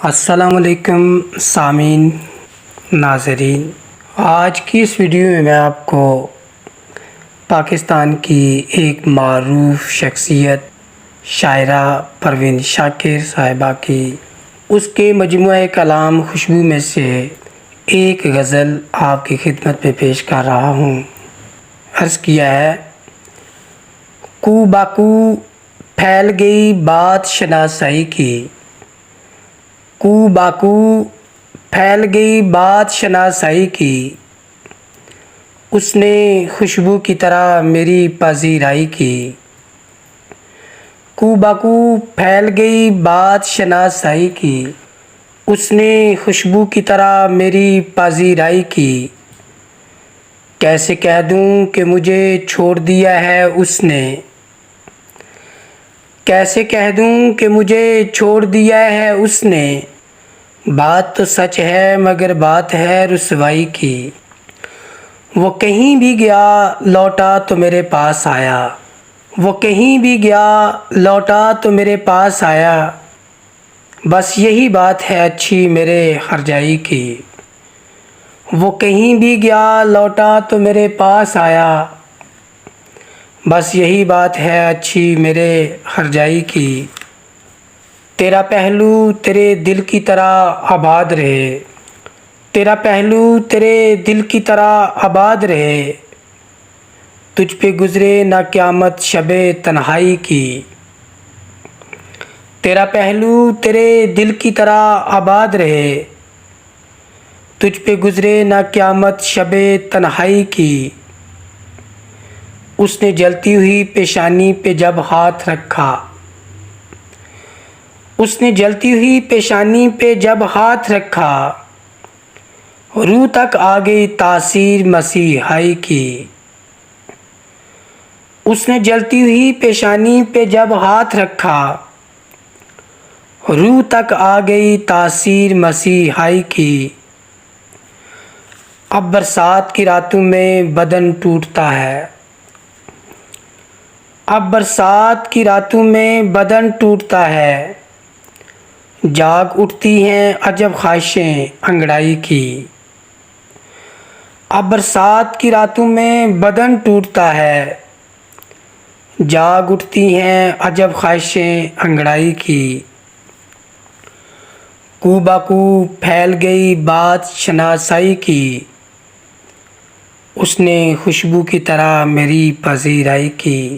السلام علیکم سامعین ناظرین، آج کی اس ویڈیو میں آپ کو پاکستان کی ایک معروف شخصیت شاعرہ پروین شاکر صاحبہ کی اس کے مجموعہ کلام خوشبو میں سے ایک غزل آپ کی خدمت میں پیش کر رہا ہوں۔ عرض کیا ہے، کو باکو پھیل گئی بات شناسائی کی، کو باکو پھیل گئی بات شناسائی کی، اس نے خوشبو کی طرح میری پذیرائی کی۔ کو باکو پھیل گئی بات شناسائی کی، اس نے خوشبو کی طرح میری پذیرائی کی۔ کیسے کہہ دوں کہ مجھے چھوڑ دیا ہے اس نے، کیسے کہہ دوں کہ مجھے چھوڑ دیا ہے اس نے، بات تو سچ ہے مگر بات ہے رسوائی کی۔ وہ کہیں بھی گیا لوٹا تو میرے پاس آیا، وہ کہیں بھی گیا لوٹا تو میرے پاس آیا، بس یہی بات ہے اچھی میرے ہرجائی کی۔ وہ کہیں بھی گیا لوٹا تو میرے پاس آیا، بس یہی بات ہے اچھی میرے ہرجائی کی۔ تیرا پہلو تیرے دل کی طرح آباد رہے، تیرا پہلو تیرے دل کی طرح آباد رہے، تجھ پہ گزرے نہ قیامت شب تنہائی کی۔ تیرا پہلو تیرے دل کی طرح آباد رہے، تجھ پہ گزرے نہ قیامت شب تنہائی کی۔ اس نے جلتی ہوئی پیشانی پہ جب ہاتھ رکھا، اس نے جلتی ہوئی پیشانی پہ جب ہاتھ رکھا، روح تک آ گئی تاثیر مسیحائی کی۔ اس نے جلتی ہوئی پیشانی پہ جب ہاتھ رکھا، روح تک آ گئی تاثیر مسیحائی کی۔ اب برسات کی راتوں میں بدن ٹوٹتا ہے، اب برسات کی راتوں میں بدن ٹوٹتا ہے، جاگ اٹھتی ہیں عجب خواہشیں انگڑائی کی۔ اب برسات کی راتوں میں بدن ٹوٹتا ہے، جاگ اٹھتی ہیں عجب خواہشیں انگڑائی کی۔ کو باکو پھیل گئی بات شناسائی کی، اس نے خوشبو کی طرح میری پذیرائی کی۔